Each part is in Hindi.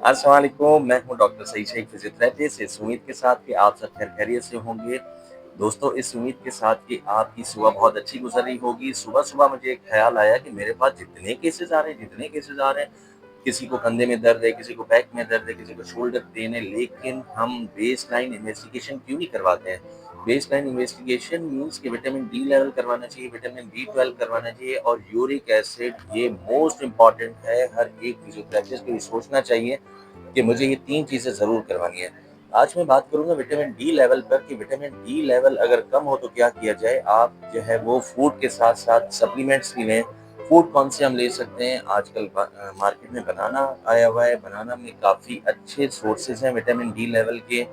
अस्सलाम वालेकुम, मैं हूँ डॉक्टर सईद शेख फिजियोथेरेपिस्ट। इस उम्मीद के साथ कि आप सब खैरियत से होंगे। दोस्तों, इस उम्मीद के साथ कि आपकी सुबह बहुत अच्छी गुजर रही होगी। सुबह-सुबह मुझे एक ख़्याल आया कि मेरे पास जितने केसेज़ आ रहे हैं, किसी को कंधे में दर्द है, किसी को बैक में दर्द है, किसी को शोल्डर पेन है, लेकिन हम बेसलाइन इन्वेस्टिगेशन क्यों नहीं करवाते हैं? बेसलाइन इन्वेस्टिगेशन मीन्स कि विटामिन डी लेवल करवाना चाहिए, विटामिन बी12 करवाना चाहिए और यूरिक एसिड, ये मोस्ट इम्पोर्टेंट है। हर एक फिजियोथेरेपिस्ट को ये सोचना चाहिए कि मुझे ये 3 चीज़ें ज़रूर करवानी है। आज मैं बात करूँगा विटामिन डी लेवल पर कि विटामिन डी लेवल अगर कम हो तो क्या किया जाए? आप जो है वो फूड के साथ-साथ सप्लीमेंट्स भी लें। फूड कौन से हम ले सकते हैं? आजकल मार्केट में बनाना आया हुआ है, बनाना में काफ़ी अच्छे सोर्सेज़ हैं विटामिन डी लेवल के।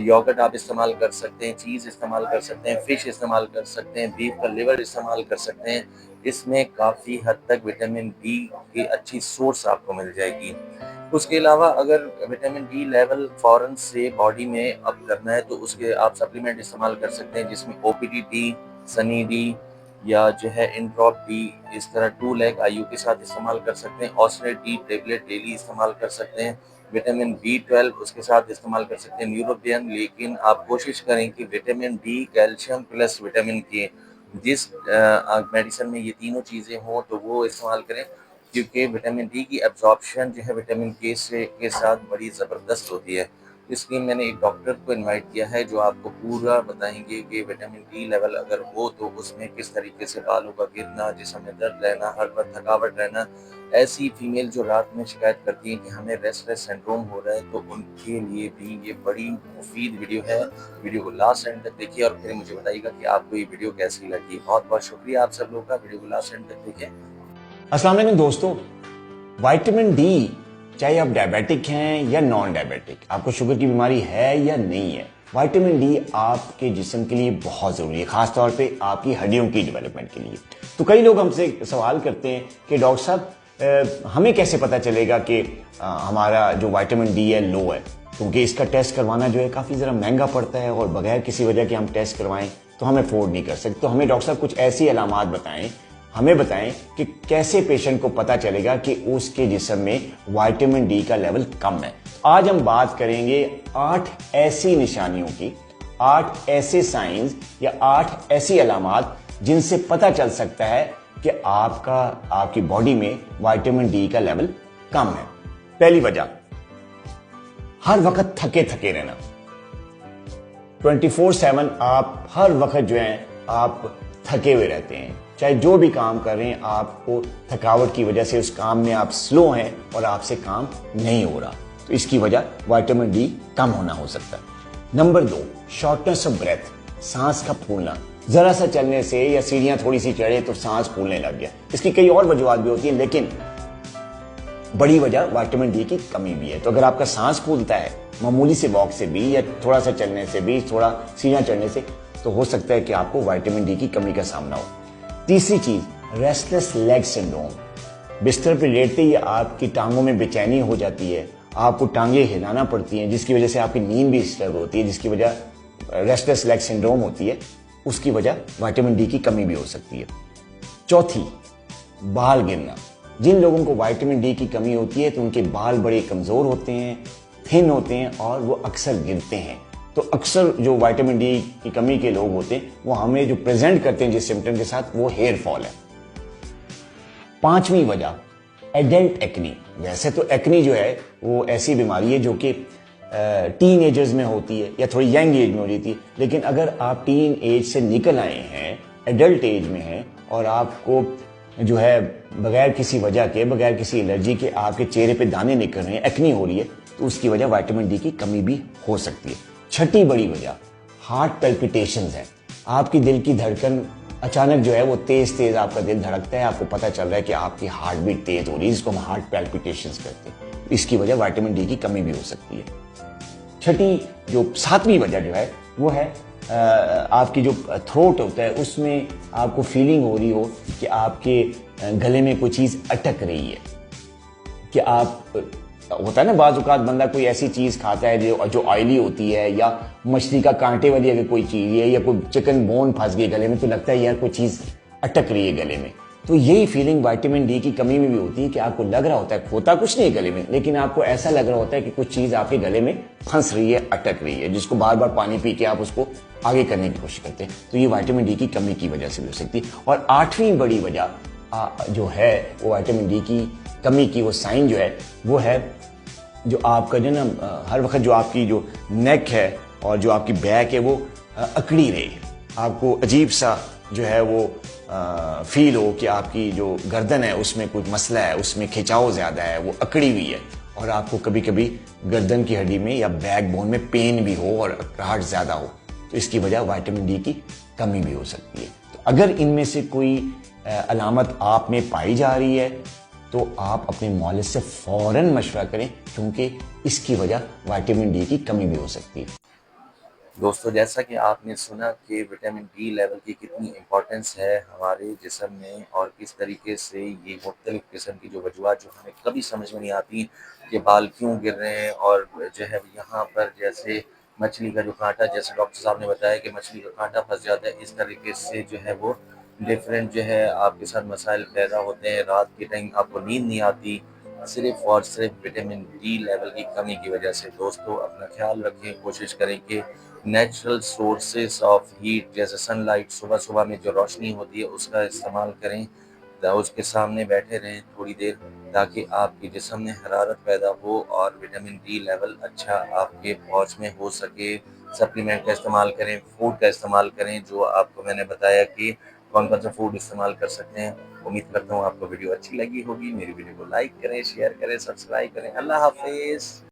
योगर्ट आप इस्तेमाल कर सकते हैं, चीज़ इस्तेमाल कर सकते हैं, फिश इस्तेमाल कर सकते हैं, बीफ का लिवर इस्तेमाल कर सकते हैं। इसमें काफ़ी हद तक विटामिन डी की अच्छी सोर्स आपको मिल जाएगी। उसके अलावा अगर विटामिन डी लेवल फ़ौरन से बॉडी में अप करना है तो उसके आप सप्लीमेंट इस्तेमाल कर सकते हैं जिसमें ओपीडी डी, सनी डी या जो है इंड्रॉप डी, इस तरह 2 लैग आईयू के साथ इस्तेमाल कर सकते हैं। ऑसनेट डी टेबलेट डेली इस्तेमाल कर सकते हैं। विटामिन बी12 उसके साथ इस्तेमाल कर सकते हैं न्यूरोबियन, लेकिन आप कोशिश करें कि vitamin D, calcium plus vitamin के जिस मेडिसिन में ये तीनों चीज़ें हों तो वो इस्तेमाल करें, क्योंकि विटामिन डी की एब्ज़ॉर्प्शन जो है विटामिन के साथ बड़ी ज़बरदस्त होती है। इसलिए मैंने एक डॉक्टर को इनवाइट किया है जो आपको पूरा बताएँगे कि विटामिन डी लेवल अगर हो तो उसमें किस तरीके से बालों का गिरना, जिस्म में दर्द रहना, हर वक़्त थकावट रहना। ऐसी फीमेल जो रात में शिकायत करती हैं कि हमें रेस्टलेस सिंड्रोम हो रहा है, तो उनके लिए भी ये बड़ी मुफ़ीद वीडियो है। वीडियो को लास्ट एंड तक देखिए और फिर मुझे बताइएगा कि आपको ये वीडियो कैसी लगी। बहुत-बहुत शुक्रिया आप सब लोगों का, वीडियो को लास्ट एंड तक देखें। अस्सलाम वालेकुम दोस्तों। विटामिन डी, चाहे आप डायबिटिक हैं या नॉन डायबिटिक, आपको शुगर की बीमारी है या नहीं है, विटामिन डी आपके जिस्म के लिए बहुत जरूरी है, खासतौर पे आपकी हड्डियों की डेवलपमेंट के लिए। तो कई लोग हमसे सवाल करते हैं कि डॉक्टर साहब हमें कैसे पता चलेगा कि हमारा जो विटामिन डी है लो है, क्योंकि इसका टेस्ट करवाना जो है काफी जरा महंगा पड़ता है और बगैर किसी वजह के हम टेस्ट करवाएं तो हम अफोर्ड नहीं कर सकते। तो हमें डॉक्टर साहब कुछ ऐसी अलामात बताएं, हमें बताएं कि कैसे पेशेंट को पता चलेगा कि उसके जिस्म में विटामिन डी का लेवल कम है। आज हम बात करेंगे 8 ऐसी निशानियों की, 8 ऐसे साइंस या 8 ऐसी अलामात जिनसे पता चल सकता है कि आपकी बॉडी में विटामिन डी का लेवल कम है। पहली वजह, हर वक्त थके थके रहना। 24/7 आप हर वक्त जो है आप थके हुए रहते हैं, चाहे जो भी काम कर रहे हैं आपको थकावट की वजह से उस काम में आप स्लो हैं और आपसे काम नहीं हो रहा, तो इसकी वजह विटामिन डी कम होना हो सकता है। नंबर 2, शॉर्टनेस ऑफ ब्रेथ, सांस का फूलना। जरा सा चलने से या सीढ़ियां थोड़ी सी चढ़े तो सांस फूलने लग गया। इसकी कई और वजूहत भी होती है, लेकिन बड़ी वजह विटामिन डी की कमी भी है। तो अगर आपका सांस फूलता है मामूली से वॉक से भी या थोड़ा सा चलने से भी, थोड़ा सीढ़ियां चढ़ने से, तो हो सकता है कि आपको विटामिन डी की कमी का सामना हो। तीसरी चीज, रेस्टलेस लेग सिंड्रोम। बिस्तर पर लेटते ही आपकी टांगों में बेचैनी हो जाती है, आपको टांगे हिलाना पड़ती हैं, जिसकी वजह से आपकी नींद भी डिस्टर्ब होती है, जिसकी वजह रेस्टलेस लेग सिंड्रोम होती है। उसकी वजह विटामिन डी की कमी भी हो सकती है। चौथी, बाल गिरना। जिन लोगों को विटामिन डी की कमी होती है तो उनके बाल बड़े कमजोर होते हैं, थिन होते हैं और वो अक्सर गिरते हैं। तो अक्सर जो विटामिन डी की कमी के लोग होते हैं वो हमें जो प्रेजेंट करते हैं जिस सिम्टम के साथ, वो हेयर फॉल है। पांचवी वजह, एडल्ट एक्नी। वैसे तो एक्नी जो है वो ऐसी बीमारी है जो कि टीन एजर्स में होती है या थोड़ी यंग एज में हो जाती है, लेकिन अगर आप टीन एज से निकल आए हैं, एडल्ट एज में हैं और आपको जो है बगैर किसी वजह के, बगैर किसी एलर्जी के आपके चेहरे पे दाने निकल रहे हैं, एक्नी हो रही है, तो उसकी वजह विटामिन डी की कमी भी हो सकती है। छठी बड़ी वजह, हार्ट पैल्पिटेशंस है। आपकी दिल की धड़कन अचानक जो है वो तेज तेज आपका दिल धड़कता है, आपको पता चल रहा है कि आपकी हार्ट बीट तेज हो रही है, जिसको हम हार्ट पैल्पिटेशंस कहते हैं। इसकी वजह विटामिन डी की कमी भी हो सकती है। सातवीं वजह जो है वो है आपकी जो थ्रोट होता है उसमें आपको फीलिंग हो रही हो कि आपके गले में कोई चीज अटक रही है, कि आप होता है ना बाज़ औक़ात बंदा कोई ऐसी चीज खाता है जो ऑयली होती है, या मछली का कांटे वाली अगर कोई चीज है या कोई चिकन बोन फंस गई गले में, तो लगता है यार कोई चीज अटक रही है गले में। तो यही फीलिंग विटामिन डी की कमी में भी होती है कि आपको लग रहा होता है, होता कुछ नहीं है गले में, लेकिन आपको ऐसा लग रहा होता है कि कुछ चीज आपके गले में फंस रही है, अटक रही है, जिसको बार बार पानी पी के आप उसको आगे करने की कोशिश करते हैं। तो ये विटामिन डी की कमी की वजह से भी हो सकती है। और आठवीं बड़ी वजह जो है वो विटामिन डी की कमी की वो साइन जो है वो है जो आपका जो ना हर वक्त जो आपकी जो नेक है और जो आपकी बैक है वो अकड़ी रहे, आपको अजीब सा जो है वो फील हो कि आपकी जो गर्दन है उसमें कुछ मसला है, उसमें खिंचाव ज़्यादा है, वो अकड़ी हुई है, और आपको कभी कभी गर्दन की हड्डी में या बैक बोन में पेन भी हो और अकड़ाहट ज़्यादा हो, तो इसकी वजह विटामिन डी की कमी भी हो सकती है। तो अगर इनमें से कोई अलामत आप में पाई जा रही है तो आप अपने मौलिक से फौरन मशवरा करें, क्योंकि इसकी वजह विटामिन डी की कमी भी हो सकती है। दोस्तों, जैसा कि आपने सुना कि विटामिन डी लेवल की कितनी इम्पोर्टेंस है हमारे जिस्म में और किस तरीके से ये मुख्तलिफ़ किस्म की जो वजूहात जो हमें कभी समझ में नहीं आती कि बाल क्यों गिर रहे हैं, और जो है यहाँ पर जैसे मछली का जो कांटा, जैसे डॉक्टर साहब ने बताया कि मछली का कांटा फंस जाता है, इस तरीके से जो है वो डिफरेंट जो है आपके साथ मसाइल पैदा होते हैं। रात के टाइम आपको नींद नहीं आती, सिर्फ़ और सिर्फ विटामिन डी लेवल की कमी की वजह से। दोस्तों, अपना ख्याल रखें, कोशिश करें कि नेचुरल सोर्सेस ऑफ हीट जैसे सनलाइट, सुबह-सुबह में जो रोशनी होती है उसका इस्तेमाल करें। उसके सामने बैठे रहें थोड़ी देर, ताकि आपके जिस्म में हरारत पैदा हो और विटामिन डी लेवल अच्छा आपके पहुँच में हो सके। सप्लीमेंट का इस्तेमाल करें, फूड का इस्तेमाल करें, जो आपको मैंने बताया कि कौन-कौन सा फूड इस्तेमाल कर सकते हैं। उम्मीद करता हूँ आपको वीडियो अच्छी लगी होगी। मेरी वीडियो को लाइक करें, शेयर करें, सब्सक्राइब करें। अल्लाह हाफ़िज़।